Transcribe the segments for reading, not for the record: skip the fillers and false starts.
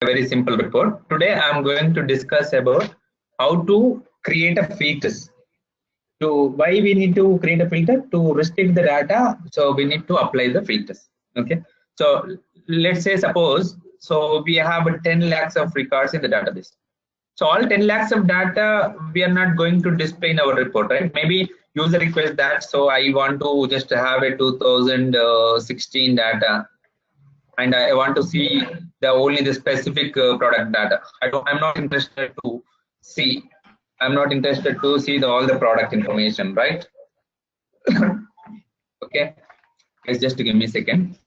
a very simple report. Today I am going to discuss about how to create a filters. To why we need to create a filter to restrict the data, so we need to apply the filters. Okay, so let's say suppose so we have 10 lakhs of records in the database. So all 10 lakhs of data we are not going to display in our report, right? Maybe user requests that, so I want to just have a 2016 data, and I want to see only the specific product data. I'm not interested to see. I'm not interested to see all the product information, right? Okay, guys, just give me a second.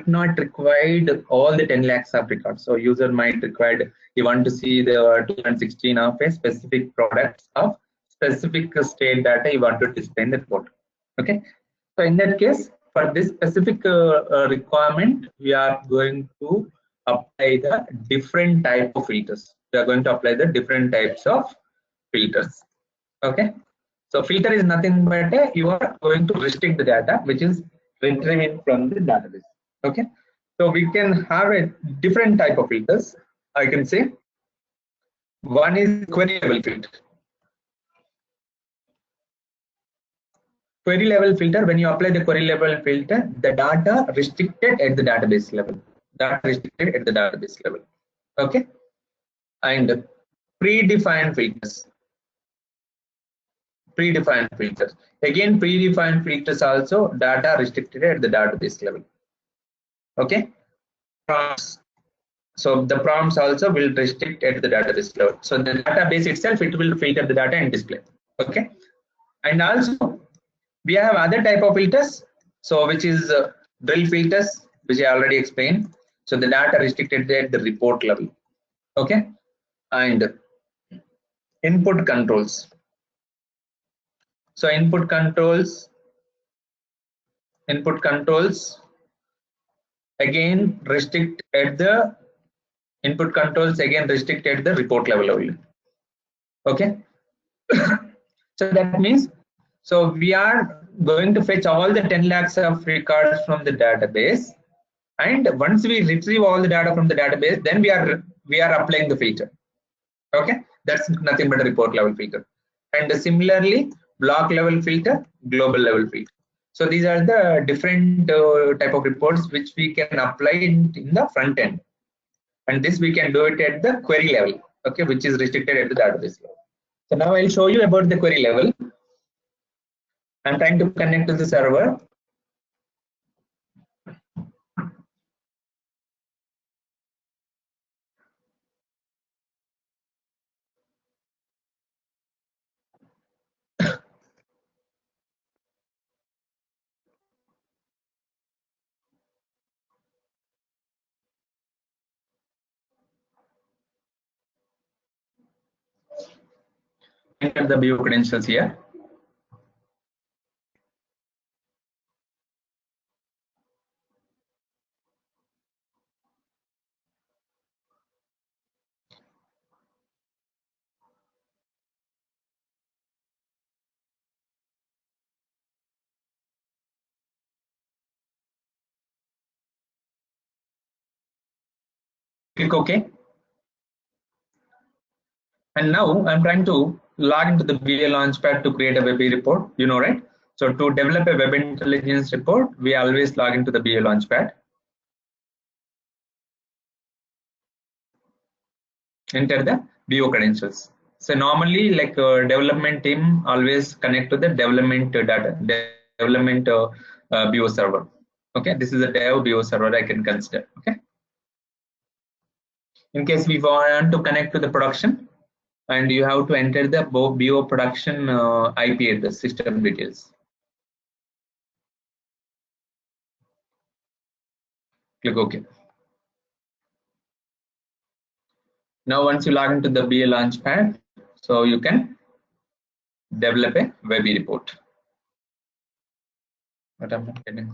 Not required all the 10 lakhs of records. So user might require, you want to see the 2016 of a specific products of specific state data you want to display in the report. Okay, so in that case, for this specific requirement, we are going to apply the different type of filters. We are going to apply the different types of filters. Okay, so filter is nothing but you are going to restrict the data which is retrieved from the database. Okay, so we can have a different type of filters. I can say one is query level filter. Query level filter, when you apply the query level filter, the data restricted at the database level. Data restricted at the database level. Okay, and predefined filters. Predefined filters. Again, predefined filters also data restricted at the database level. Okay, prompts. So the prompts also will restrict at the database level. So the database itself, it will filter the data and display. Okay, and also we have other type of filters, so which is drill filters, which I already explained. So the data restricted at the report level. Okay, and input controls. So input controls again restrict at the input controls again restrict at the report level only. Okay, so that means, so we are going to fetch all the 10 lakhs of records from the database, and once we retrieve all the data from the database, then we are applying the filter. Okay, that's nothing but a report level filter. And similarly, block level filter, global level filter. So these are the different type of reports which we can apply in the front end, and this we can do it at the query level. Okay, which is restricted at the database level. So now I'll show you about the query level. I'm trying to connect to the server. Enter the view credentials here. Click OK. And now I'm trying to log into the BA Launchpad to create a web report. You know, right? So to develop a web intelligence report, we always log into the BA Launchpad. Enter the BO credentials. So normally, like development team always connect to the development data, development BO server. Okay, this is a dev BO server I can consider. Okay. In case we want to connect to the production, and you have to enter the BO production IP address, system details. Click OK. Now once you log into the BA Launchpad, so you can develop a web report. What am I getting?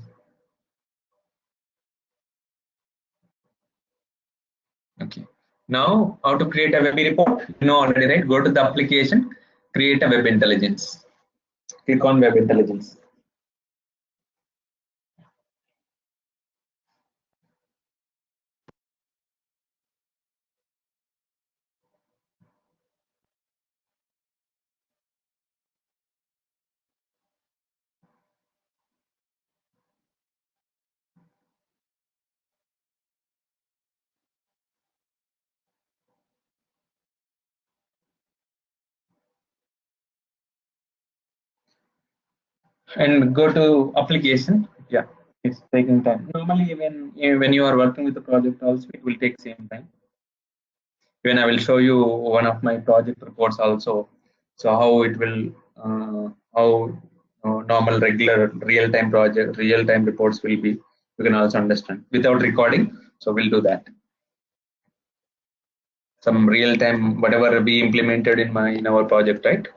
Okay. Now how to create a web report? You know already, right? Go to the application, create a web intelligence. Click on web intelligence. and go to application. Yeah, it's taking time. Normally, when you are working with the project, also it will take same time. Even I will show you one of my project reports also. So how it will, how normal regular real-time project, real-time reports will be. You can also understand without recording. So we'll do that. Some real-time whatever be implemented in our project, right?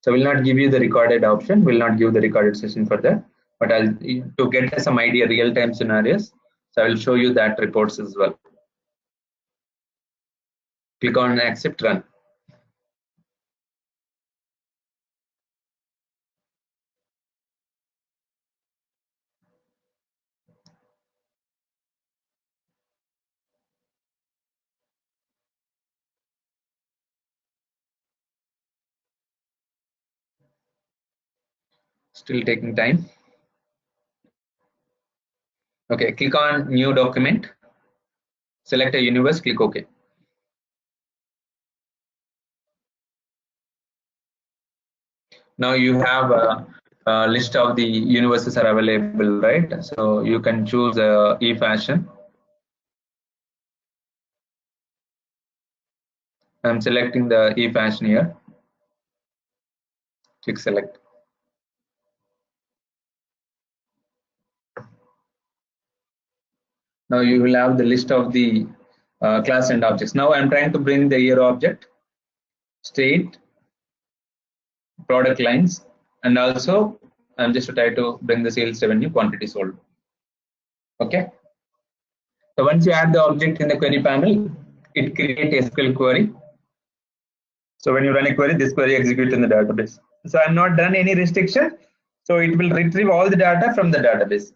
So we'll not give you the recorded option. We'll not give the recorded session for that. But I'll to get some idea real-time scenarios. So I will show you that reports as well. Click on accept run. Still taking time. Okay, click on new document. Select a universe, click OK. Now you have a list of the universes are available, right? So you can choose e-fashion. I'm selecting the e-fashion here. Click select. Now you will have the list of the class and objects. Now I'm trying to bring the year object, state, product lines, and also I'm just trying to bring the sales revenue quantity sold. Okay. So once you add the object in the query panel, it creates SQL query. So when you run a query, this query executes in the database. So I'm not done any restriction. So it will retrieve all the data from the database.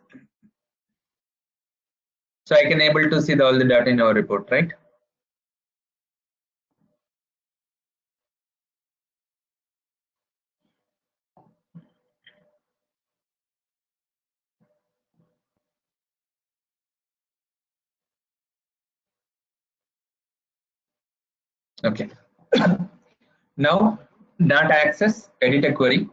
So I can able to see all the data in our report, right? Okay. Now data access, edit a query.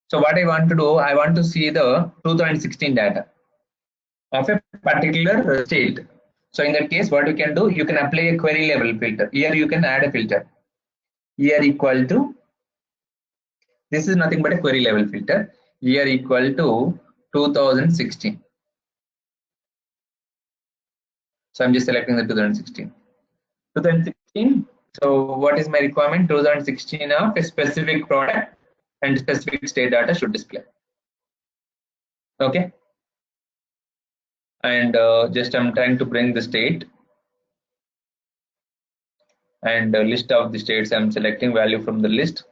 So what I want to do, I want to see the 2016 data of a particular state. So in that case, what you can do, you can apply a query level filter. Here you can add a filter. Here equal to, this is nothing but a query level filter. Here equal to 2016. So I'm just selecting the 2016. 2016. So what is my requirement? 2016 of a specific product and specific state data should display. Okay. And just I'm trying to bring the state and list of the states. I'm selecting value from the list.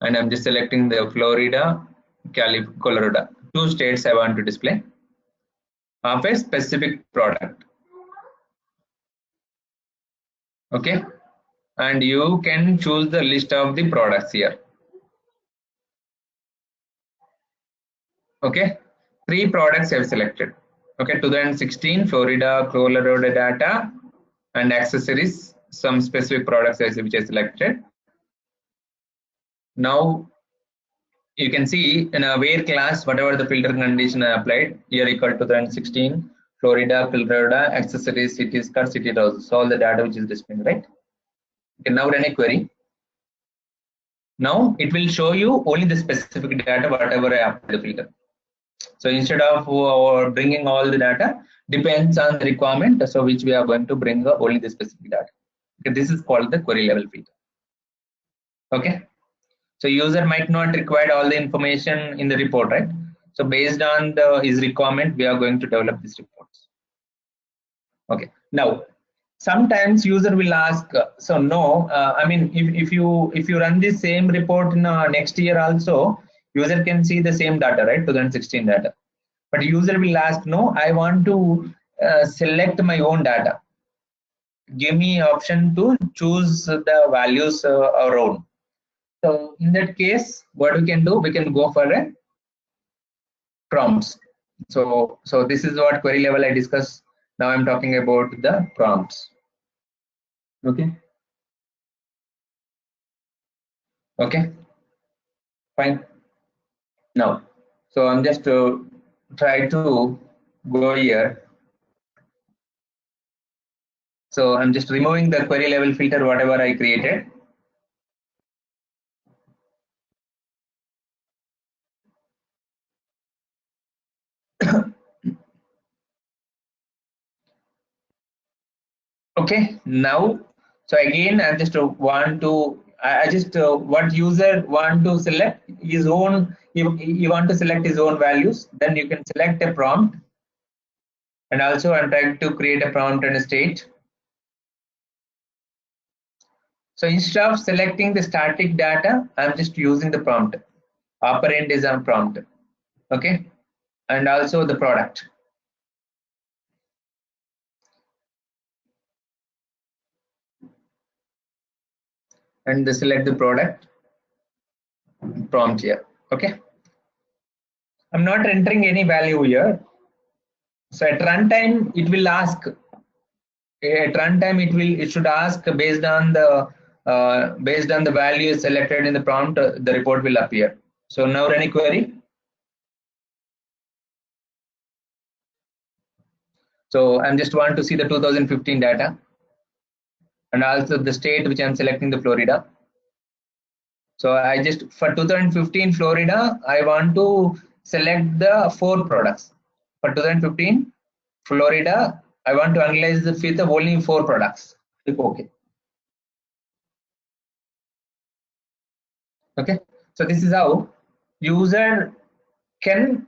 And I'm just selecting the Florida, Colorado. Two states I want to display of a specific product. Okay. And you can choose the list of the products here. Okay. 3 products I have selected. Okay. 2016 Florida, Colorado data and accessories, some specific products which I selected. Now you can see in a where class, whatever the filter condition I applied, here equal to 2016, Florida, Colorado, accessories, cities, car, city houses, so all the data which is displaying, right? You can now run a query. Now it will show you only the specific data, whatever I applied the filter. So instead of bringing all the data, depends on the requirement, so which we are going to bring only the specific data. Okay, this is called the query level filter. Okay. So user might not require all the information in the report, right? So based on his requirement, we are going to develop these reports. Okay. Now, sometimes user will ask, so no, I mean, if you run the same report in next year also, user can see the same data, right? 2016 data. But user will ask, no, I want to select my own data. Give me option to choose the values around. So in that case, what we can do, we can go for a prompts. So this is what query level I discussed. Now I'm talking about the prompts. Okay. Okay. Fine. Now, so I'm just try to go here. So I'm just removing the query level filter, whatever I created. Okay, now, so again, I just want to, I just what user want to select his own, you want to select his own values, then you can select a prompt. And also I'm trying to create a prompt and a state. So instead of selecting the static data, I'm just using the prompt. Operand is on prompt. Okay, and also the product. And select the product prompt here. Okay, I'm not entering any value here. So at runtime, it will ask. At runtime, it should ask based on the value selected in the prompt, the report will appear. So now run a query. So I'm just want to see the 2015 data and also the state which I'm selecting the Florida. So I just for 2015 Florida, I want to select the 4 products. For 2015 Florida, I want to analyze the with only 4 products. Click OK. Okay. So this is how user can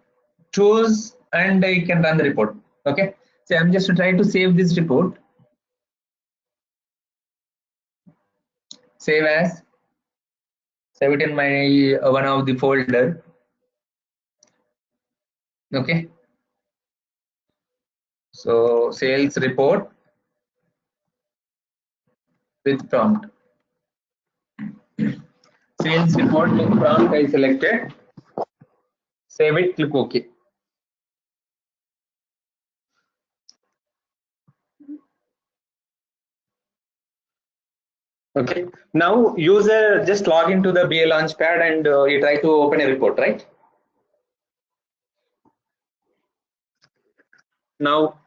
choose and you can run the report. Okay. So I'm just trying to save this report. Save as. Save it in my one of the folder. Okay. So sales report with prompt. Sales report with prompt I selected. Save it. Click OK. Okay. Now user just log into the BA Launchpad and you try to open a report, right? Now,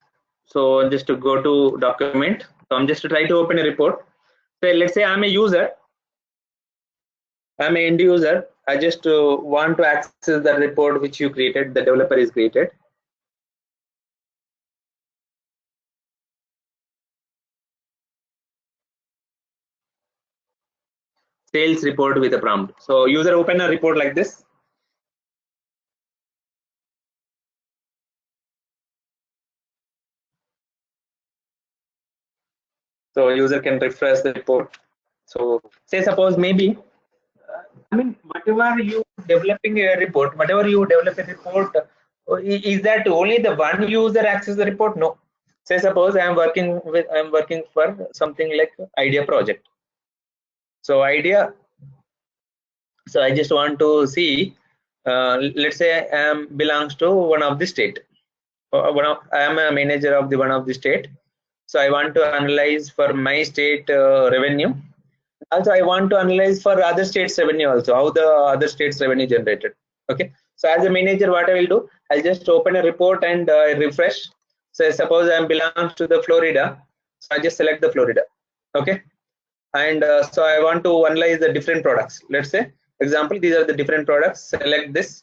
so just to go to document. So I'm just to try to open a report. So let's say I'm a user. I'm an end user. I just want to access the report which you created, the developer is created. Sales report with a prompt. So user open a report like this. So user can refresh the report. So say suppose maybe, I mean, whatever you developing a report, whatever you develop a report, is that only the one user access the report? No. Say suppose I'm working for something like idea project. So idea. So I just want to see. Let's say I belongs to one of the state. I am a manager of the one of the state. So I want to analyze for my state revenue. Also, I want to analyze for other states revenue also, how the other states revenue generated. Okay. So as a manager, what I will do, I'll just open a report and refresh. So suppose I belongs to the Florida. So I just select the Florida. Okay. And so I want to analyze the different products. Let's say, example, these are the different products. Select this.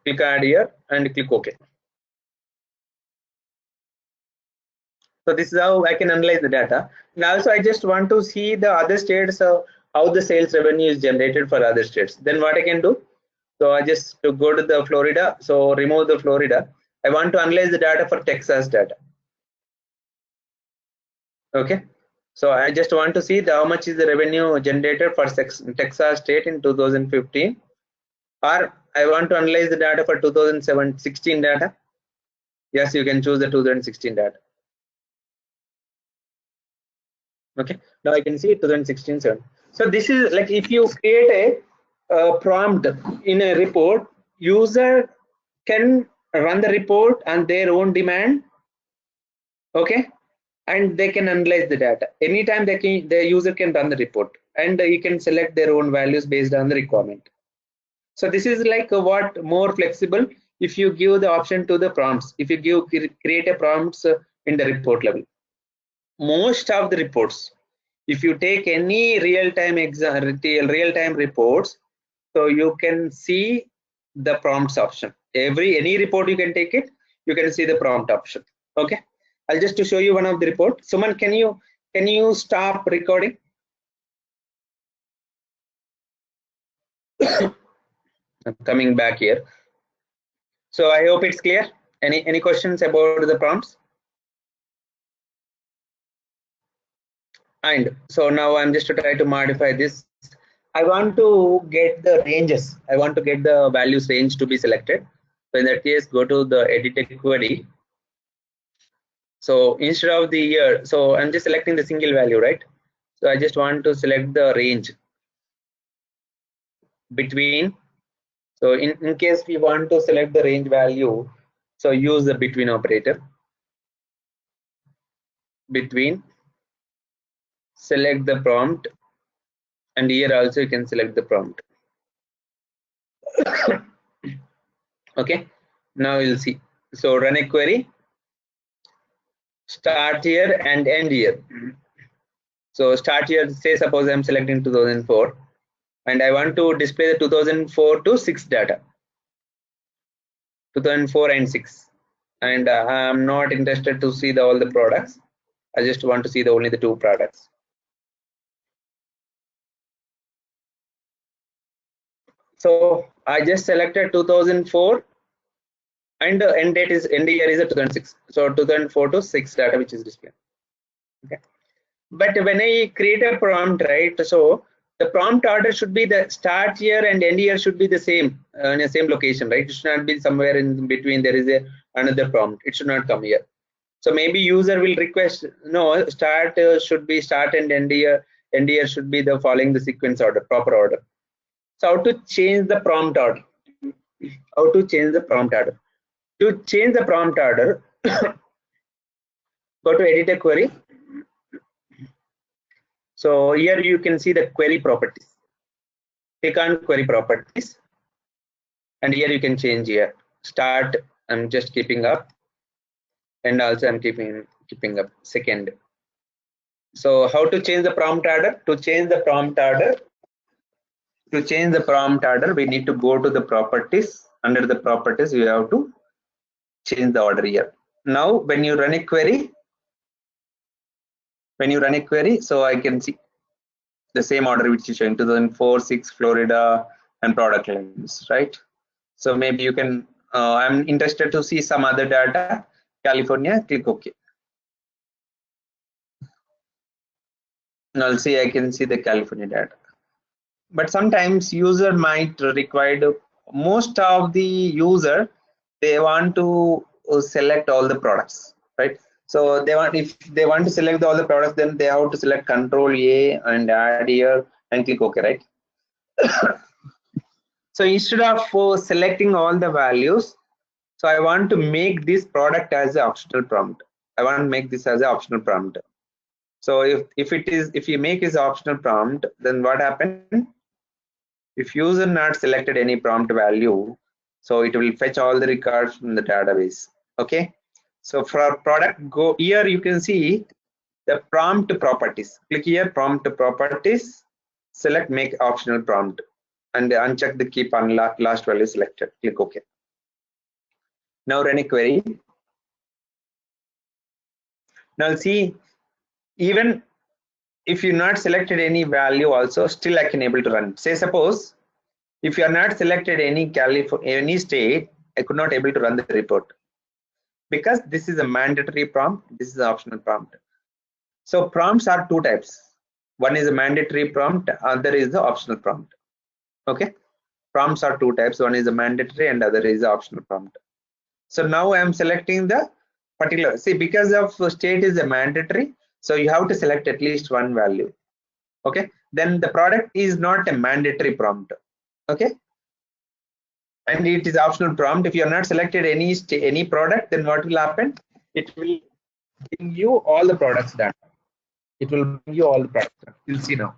Click add here and click OK. So this is how I can analyze the data. And also I just want to see the other states, how the sales revenue is generated for other states. Then what I can do? So I just to go to the Florida. So remove the Florida. I want to analyze the data for Texas data. Okay. So I just want to see how much is the revenue generated for Texas state in 2015. Or I want to analyze the data for 2016 data. Yes, you can choose the 2016 data. Okay, now I can see 2016 7. So this is like if you create a prompt in a report, user can run the report on their own demand. Okay, and they can analyze the data anytime the user can run the report and you can select their own values based on the requirement. So this is like what more flexible if you give the option to the prompts. If you give create a prompts in the report level, most of the reports, if you take any real-time reports, so you can see the prompts option. Any report you can take it, you can see the prompt option. Okay, I'll just to show you one of the report. Suman, can you stop recording? I'm coming back here. So I hope it's clear. Any questions about the prompts? And so now I'm just to try to modify this. I want to get the ranges. I want to get the values range to be selected. So in that case, go to the edit query. So instead of the year, so I'm just selecting the single value, right? So I just want to select the range between. So in case we want to select the range value, so use the between operator. Between, select the prompt, and here also you can select the prompt. Okay, now you'll see. So run a query, start here and end here. So start here, say suppose I'm selecting 2004 and I want to display the 2004 to 6 data, 2004 and 6, and I'm not interested to see all the products. I just want to see only the 2 products. So I just selected 2004 and the end year is a 2006. So 2004 to 6 data which is displayed. Okay. But when I create a prompt, right? So the prompt order should be the start year and end year should be the same in the same location, right? It should not be somewhere in between. There is another prompt. It should not come here. So maybe user will request no start should be start and end year. End year should be the following the sequence order, proper order. So how to change the prompt order? How to change the prompt order? To change the prompt order, go to edit a query. So here you can see the query properties. Click on query properties, and here you can change here. Start, I'm just keeping up, and also I'm keeping up second. So how to change the prompt order? To change the prompt order, we need to go to the properties. Under the properties, you have to change the order here. Now, when you run a query, so I can see the same order which is showing 2004, 6, Florida, and product lines, right? So maybe you can, I'm interested to see some other data, California, click OK. And I'll see, I can see the California data. But sometimes user might require, most of the user, they want to select all the products, right? So if they want to select all the products, then they have to select Control A and add here and click OK, right? So instead of selecting all the values, so I want to make this product as an optional prompt. I want to make this as an optional prompt. So if you make this optional prompt, then what happens? If user not selected any prompt value, so it will fetch all the records from the database. Okay. So for product, go here, you can see the prompt properties. Click here, prompt properties, select make optional prompt, and uncheck the keep on last value selected. Click OK. Now run a query. Now see, even if you not selected any value also, still I can able to run. Say suppose if you are not selected any state, I could not able to run the report because this is a mandatory prompt, this is an optional prompt. So prompts are 2 types. One is a mandatory prompt, other is the optional prompt. Okay, prompts are 2 types. One is a mandatory and other is the optional prompt. So now I am selecting the particular, see, because of state is a mandatory, so you have to select at least one value. Okay, then the product is not a mandatory prompt. Okay, and it is optional prompt. If you are not selected any product, then what will happen? It will bring you all the products data. It will bring you all the products. You'll see now.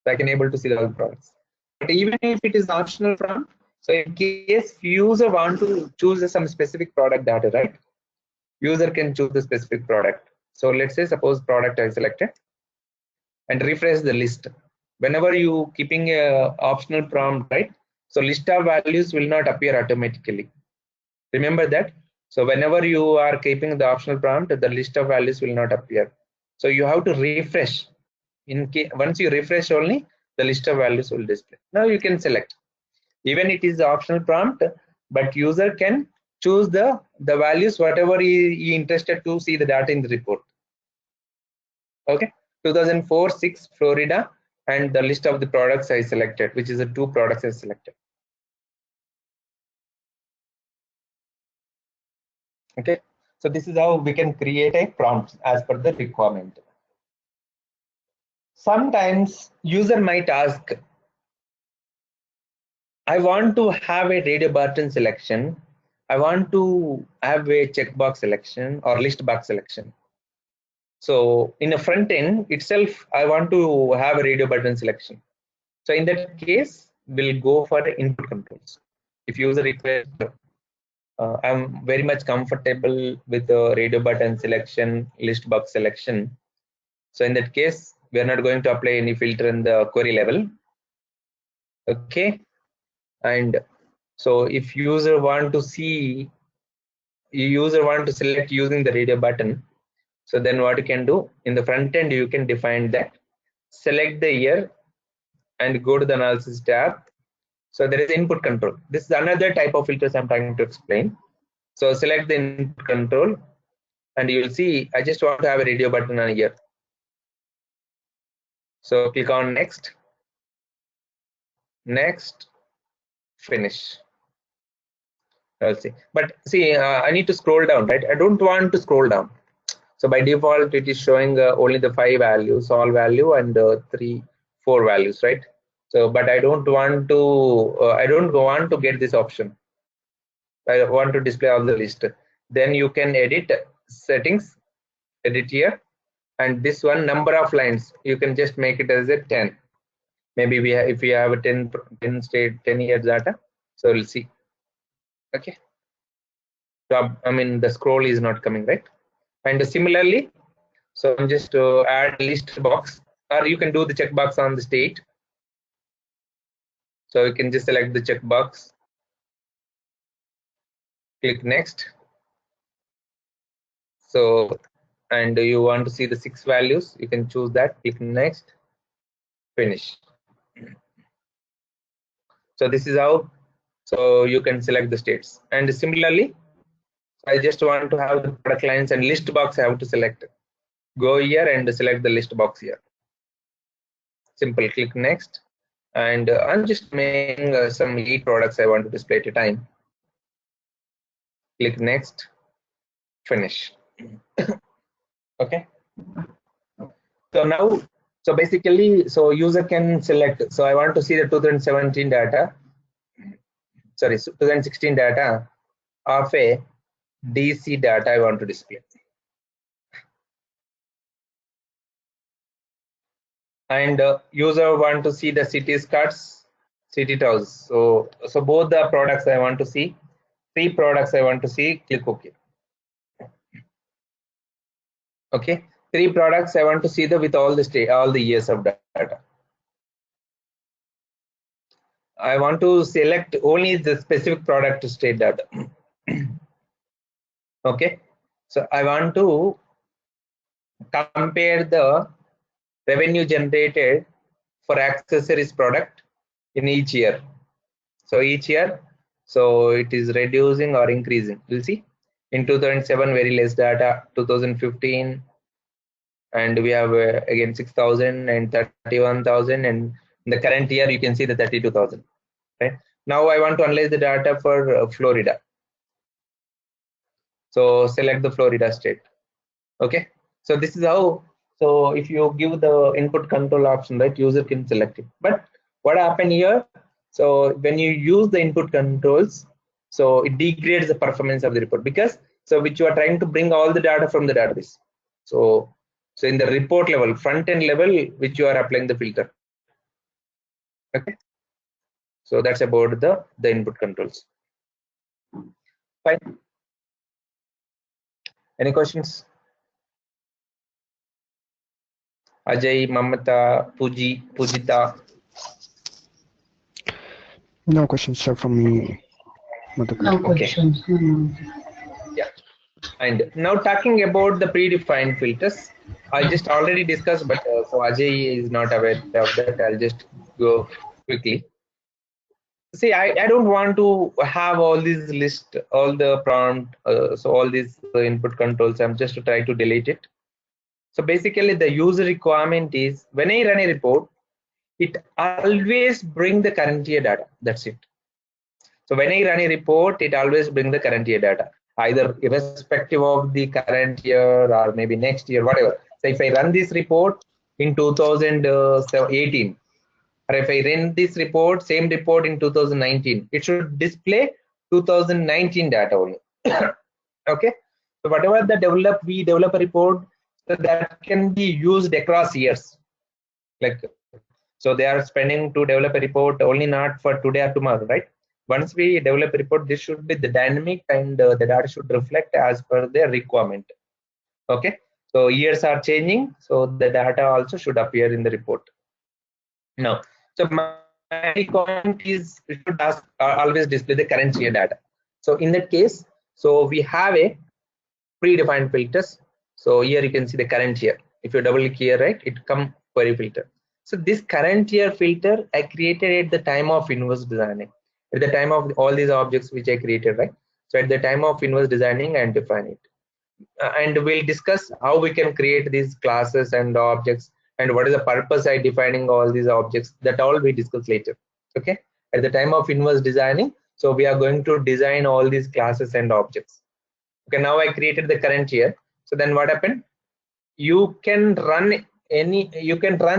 So I can able to see all the products. But even if it is optional prompt, so in case user want to choose some specific product data, right? User can choose the specific product. So let's say suppose product I selected and refresh the list. Whenever you keeping a optional prompt, right? So list of values will not appear automatically. Remember that. So whenever you are keeping the optional prompt, the list of values will not appear. So you have to refresh. In case once you refresh only, the list of values will display. Now you can select. Even it is the optional prompt, but user can choose the values whatever he interested to see the data in the report. Okay, 2004-6 Florida, and the list of the products I selected, which is the 2 products I selected. Okay, so this is how we can create a prompt as per the requirement. Sometimes user might ask, I want to have a radio button selection, I want to have a checkbox selection or list box selection. So in the front end itself, I want to have a radio button selection. So in that case, we'll go for the input controls. If user requests, I'm very much comfortable with the radio button selection, list box selection. So in that case, we are not going to apply any filter in the query level. Okay, and so if user want to select using the radio button, so then what you can do in the front end, you can define that, select the year and go to the analysis tab. So there is input control. This is another type of filters I'm trying to explain. So select the input control and you will see I just want to have a radio button on here. So click on next, finish. I'll see. But see, I need to scroll down, right? I don't want to scroll down. So by default, it is showing only the 5 values, all value, and 4 values, right? So, but I don't want to get this option. I want to display all the list. Then you can edit settings, edit here, and this one number of lines you can just make it as a 10. Maybe if we have a 10 years data, so we'll see. Okay. So I mean the scroll is not coming, right? And similarly, so I'm just add list box, or you can do the checkbox on the state. So you can just select the checkbox, click next. So, and you want to see the 6 values, you can choose that, click next, finish. So this is how, so you can select the states. And similarly, I just want to have the product lines and list box I have to select. Go here and select the list box here. Simple, click next. And I'm just making some 8 products I want to display at a time. Click next, finish. Okay. So now, so basically, so user can select. So I want to see the 2017 data, sorry, 2016 data of a DC data I want to display. And user want to see the cities cards, city towns. So both the products I want to see, 3 products I want to see, click OK. Okay, 3 products I want to see with all the years of data. I want to select only the specific product to state data. Okay, so I want to compare the revenue generated for accessories product in each year. So each year, so it is reducing or increasing. You'll see in 2007 very less data, 2015, and we have again 6,000 and 31,000, and in the current year you can see the 32,000. Right now I want to analyze the data for Florida. So select the Florida state. Okay, so this is how. So if you give the input control option, right, user can select it. But what happened here, so when you use the input controls, so it degrades the performance of the report, because so which you are trying to bring all the data from the database. So in the report level, front end level, which you are applying the filter. Okay, so that's about the input controls. Fine. Any questions? Ajay, Mamata, Pujita. No questions, sir, from me, Madhukar. No Okay. questions. Yeah. And now talking about the predefined filters, I just already discussed, but so Ajay is not aware of that. I'll just go quickly. See, I don't want to have all these list, all the prompt, so all these input controls. I'm just to try to delete it. So basically, the user requirement is when I run a report, it always bring the current year data. That's it. So when I run a report, it always bring the current year data, either irrespective of the current year or maybe next year, whatever. So if I run this report in 2018, or if I run this report, same report in 2019, it should display 2019 data only. Okay. So whatever we develop a report, so that can be used across years. Like, so they are spending to develop a report only not for today or tomorrow, right? Once we develop a report, this should be the dynamic and the data should reflect as per their requirement. Okay, so years are changing, so the data also should appear in the report. Now, so my requirement is it should always display the current year data. So in that case, so we have a predefined filters. So here you can see the current year. If you double click here, right, it come query filter. So this current year filter I created at the time of inverse designing. At the time of all these objects which I created, right? So at the time of inverse designing and define it. And we'll discuss how we can create these classes and objects and what is the purpose I defining all these objects. That all we discuss later. Okay. At the time of inverse designing, so we are going to design all these classes and objects. Okay, now I created the current year. So then what happened? You can run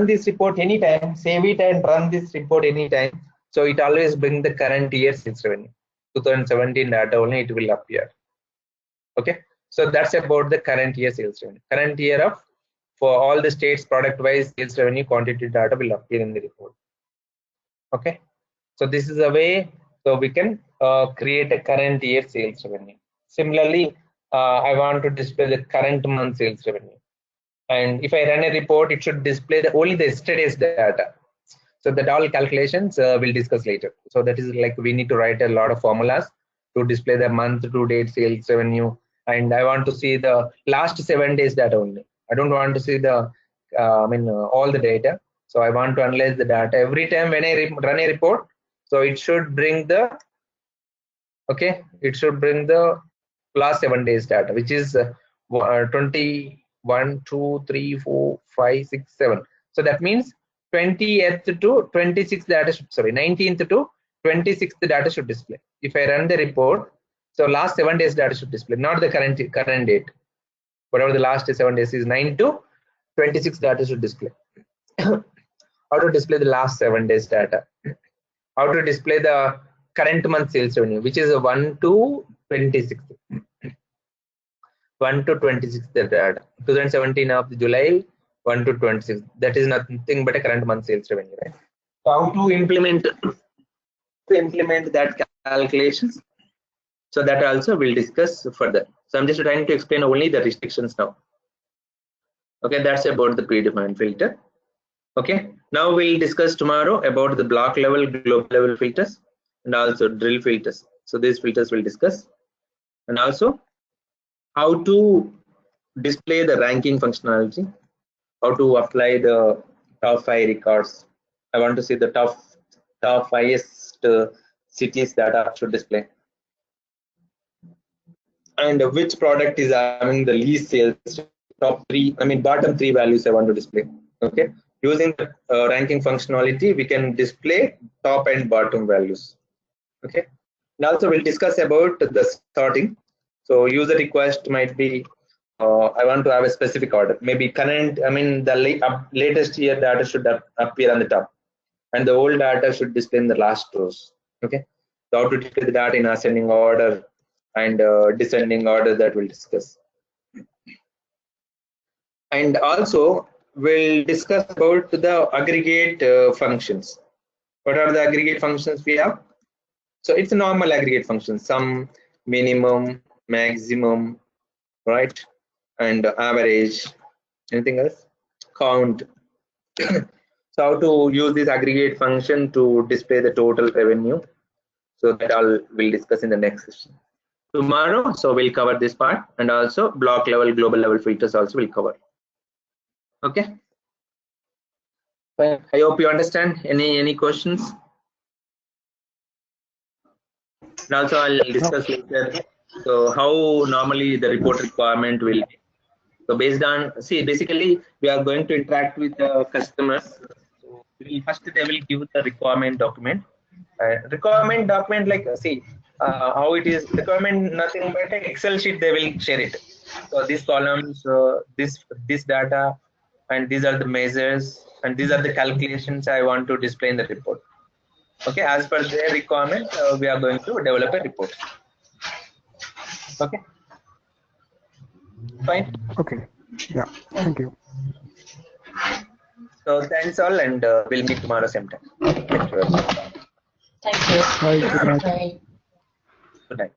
this report anytime, save it and run this report anytime. So it always bring the current year sales revenue. 2017 data only it will appear. Okay, so that's about the current year sales revenue. Current year of for all the states product wise sales revenue quantity data will appear in the report. Okay, so this is a way so we can create a current year sales revenue. Similarly, I want to display the current month sales revenue. And if I run a report, it should display only the yesterday's data. So that all calculations we'll discuss later. So that is like we need to write a lot of formulas to display the month to date sales revenue. And I want to see the last 7 days data only. I don't want to see the all the data. So I want to analyze the data every time when I run a report. So it should bring the it should bring the last 7 days data, which is 21, 2, 3, 4, 5, 6, 7. So that means 20th to 26th data should, sorry, 19th to 26th data should display. If I run the report, so last 7 days data should display, not the current date. Whatever the last 7 days is, 9 to 26 data should display. How to display the last 7 days data? How to display the current month sales revenue, which is 1 to 26. 1 to 26 data. 2017 of July 1 to 26. That is nothing but a current month sales revenue, right? So how to implement that calculations? So that also we'll discuss further. So I'm just trying to explain only the restrictions now. Okay, that's about the predefined filter. Okay, now we'll discuss tomorrow about the block level, global level filters, and also drill filters. So these filters we'll discuss, and also how to display the ranking functionality, how to apply the top 5 records. I want to see the top 5th cities that I should display, and which product is having the least sales. Top 3, bottom 3 values I want to display. Okay, using the ranking functionality, we can display top and bottom values. Okay, and also we'll discuss about the sorting. So user request might be I want to have a specific order. Maybe current, the latest year data should appear on the top, and the old data should display in the last rows. Okay, so how to display the data in ascending order and descending order, that we'll discuss. And also we'll discuss about the aggregate functions. What are the aggregate functions we have? So it's a normal aggregate function, sum, minimum, maximum, right? And average. Anything else? Count. So how to use this aggregate function to display the total revenue? So that all we'll discuss in the next session. Tomorrow, so we'll cover this part, and also block level, global level filters also we'll cover. Okay. Fine. I hope you understand. Any questions? And also I'll discuss later. So how normally the report requirement will be. So based on, see, basically we are going to interact with the customers. So first they will give the requirement document. Requirement document, like see how it is. Requirement nothing but an Excel sheet. They will share it. So these columns, this data, and these are the measures, and these are the calculations I want to display in the report. Okay, as per their requirement, we are going to develop a report. Okay. Fine. Okay. Yeah. Thank you. So thanks all, and we'll meet tomorrow same time. Thank you. Thank you. Bye. Good night. Bye. Good night.